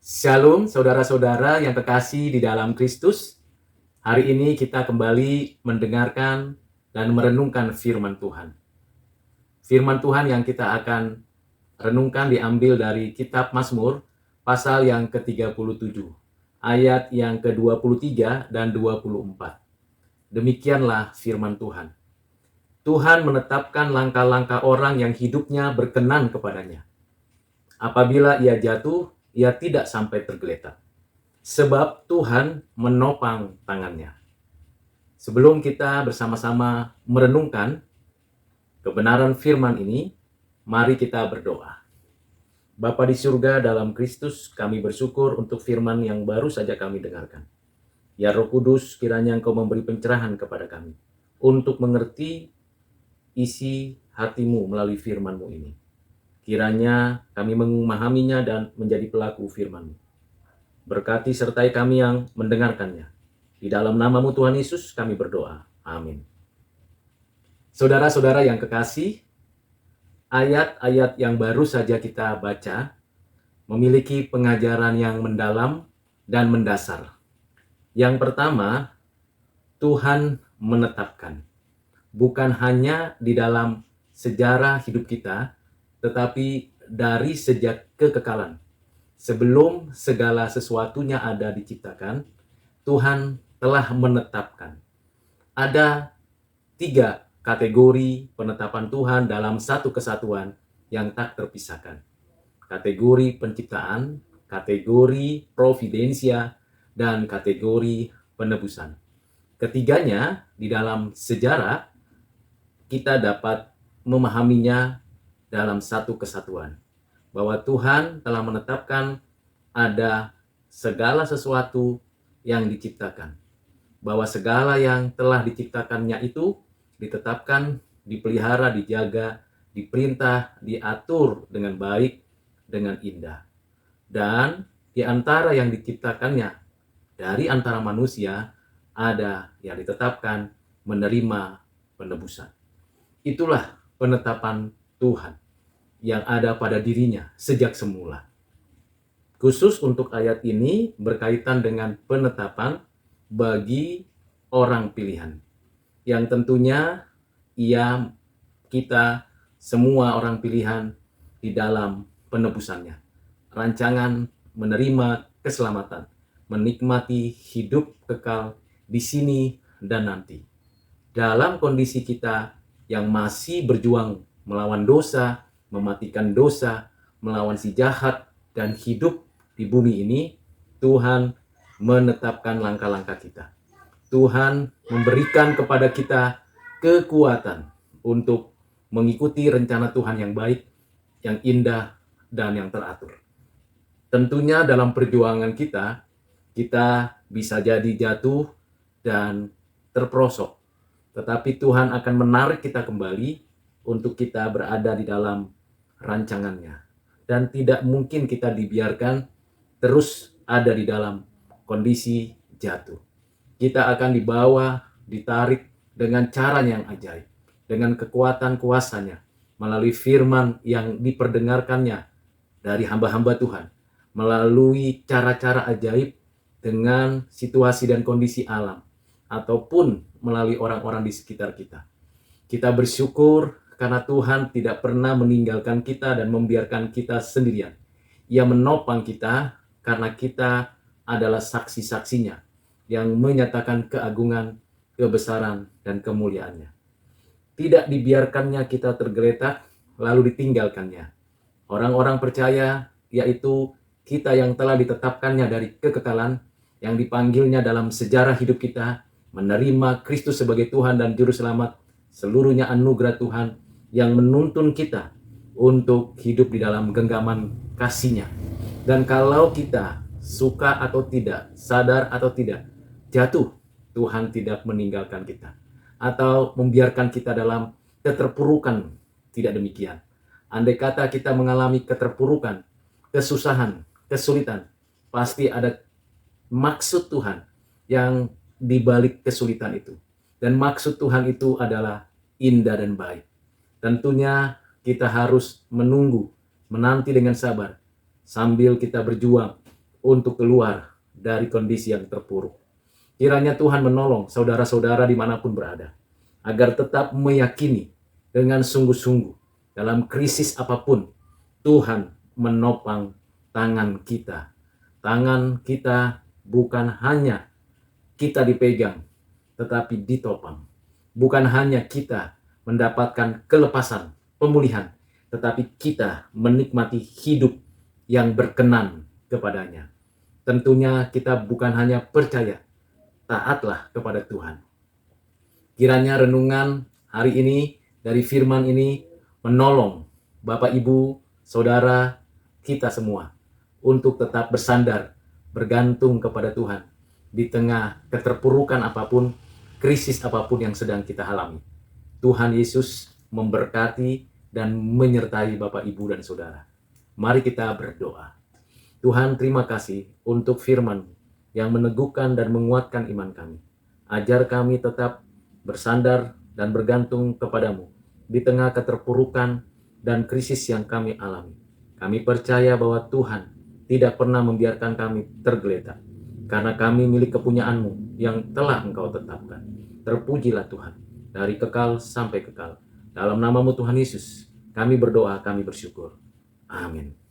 Shalom saudara-saudara yang terkasih di dalam Kristus. Hari ini kita kembali mendengarkan dan merenungkan firman Tuhan. Firman Tuhan yang kita akan renungkan diambil dari kitab Mazmur pasal yang ke-37, ayat yang ke-23 dan 24. Demikianlah firman Tuhan. Tuhan menetapkan langkah-langkah orang yang hidupnya berkenan kepadanya. Apabila ia jatuh, ia tidak sampai tergeletak, sebab Tuhan menopang tangannya. Sebelum kita bersama-sama merenungkan kebenaran firman ini, mari kita berdoa. Bapa di surga, dalam Kristus kami bersyukur untuk firman yang baru saja kami dengarkan. Ya Roh Kudus, kiranya Engkau memberi pencerahan kepada kami untuk mengerti isi hatimu melalui firman-Mu ini. Kiranya kami memahaminya dan menjadi pelaku firman-Mu. Berkati sertai kami yang mendengarkannya. Di dalam nama-Mu Tuhan Yesus kami berdoa. Amin. Saudara-saudara yang kekasih, ayat-ayat yang baru saja kita baca memiliki pengajaran yang mendalam dan mendasar. Yang pertama, Tuhan menetapkan. Bukan hanya di dalam sejarah hidup kita, tetapi dari sejak kekekalan. Sebelum segala sesuatunya ada diciptakan, Tuhan telah menetapkan. Ada 3 kategori penetapan Tuhan dalam satu kesatuan yang tak terpisahkan. Kategori penciptaan, kategori providensia, dan kategori penebusan. Ketiganya di dalam sejarah kita dapat memahaminya dalam satu kesatuan. Bahwa Tuhan telah menetapkan ada segala sesuatu yang diciptakan. Bahwa segala yang telah diciptakannya itu ditetapkan, dipelihara, dijaga, diperintah, diatur dengan baik, dengan indah. Dan di antara yang diciptakannya, dari antara manusia, ada yang ditetapkan menerima penebusan. Itulah penetapan Tuhan yang ada pada dirinya sejak semula. Khusus untuk ayat ini berkaitan dengan penetapan bagi orang pilihan. Yang tentunya kita semua orang pilihan di dalam penebusannya. Rancangan menerima keselamatan, menikmati hidup kekal di sini dan nanti. Dalam kondisi kita yang masih berjuang melawan dosa, mematikan dosa, melawan si jahat, dan hidup di bumi ini, Tuhan menetapkan langkah-langkah kita. Tuhan memberikan kepada kita kekuatan untuk mengikuti rencana Tuhan yang baik, yang indah, dan yang teratur. Tentunya dalam perjuangan kita bisa jadi jatuh dan terperosok. Tetapi Tuhan akan menarik kita kembali untuk kita berada di dalam rancangannya. Dan tidak mungkin kita dibiarkan terus ada di dalam kondisi jatuh. Kita akan dibawa, ditarik dengan cara yang ajaib. Dengan kekuatan kuasanya. Melalui firman yang diperdengarkannya dari hamba-hamba Tuhan. Melalui cara-cara ajaib dengan situasi dan kondisi alam. Ataupun melalui orang-orang di sekitar kita. Kita bersyukur karena Tuhan tidak pernah meninggalkan kita dan membiarkan kita sendirian. Ia menopang kita karena kita adalah saksi-saksinya yang menyatakan keagungan, kebesaran, dan kemuliaannya. Tidak dibiarkannya kita tergeletak lalu ditinggalkannya. Orang-orang percaya, yaitu kita yang telah ditetapkannya dari kekekalan, yang dipanggilnya dalam sejarah hidup kita, menerima Kristus sebagai Tuhan dan Juru Selamat, seluruhnya anugerah Tuhan yang menuntun kita untuk hidup di dalam genggaman kasih-Nya. Dan kalau kita suka atau tidak, sadar atau tidak, jatuh, Tuhan tidak meninggalkan kita. Atau membiarkan kita dalam keterpurukan, tidak demikian. Andai kata kita mengalami keterpurukan, kesusahan, kesulitan, pasti ada maksud Tuhan yang dibalik kesulitan itu. Dan maksud Tuhan itu adalah indah dan baik. Tentunya kita harus menunggu, menanti dengan sabar, sambil kita berjuang untuk keluar dari kondisi yang terpuruk. Kiranya Tuhan menolong saudara-saudara dimanapun berada, agar tetap meyakini dengan sungguh-sungguh dalam krisis apapun, Tuhan menopang tangan kita. Tangan kita bukan hanya kita dipegang, tetapi ditopang. Bukan hanya kita mendapatkan kelepasan, pemulihan, tetapi kita menikmati hidup yang berkenan kepadanya. Tentunya kita bukan hanya percaya, taatlah kepada Tuhan. Kiranya renungan hari ini dari firman ini menolong Bapak, Ibu, Saudara, kita semua untuk tetap bersandar, bergantung kepada Tuhan di tengah keterpurukan apapun, krisis apapun yang sedang kita alami. Tuhan Yesus memberkati dan menyertai Bapak, Ibu, dan Saudara. Mari kita berdoa. Tuhan, terima kasih untuk firman yang meneguhkan dan menguatkan iman kami. Ajar kami tetap bersandar dan bergantung kepadamu di tengah keterpurukan dan krisis yang kami alami. Kami percaya bahwa Tuhan tidak pernah membiarkan kami tergeletak, karena kami milik kepunyaanmu yang telah Engkau tetapkan. Terpujilah Tuhan, dari kekal sampai kekal. Dalam namamu Tuhan Yesus, kami berdoa, kami bersyukur. Amin.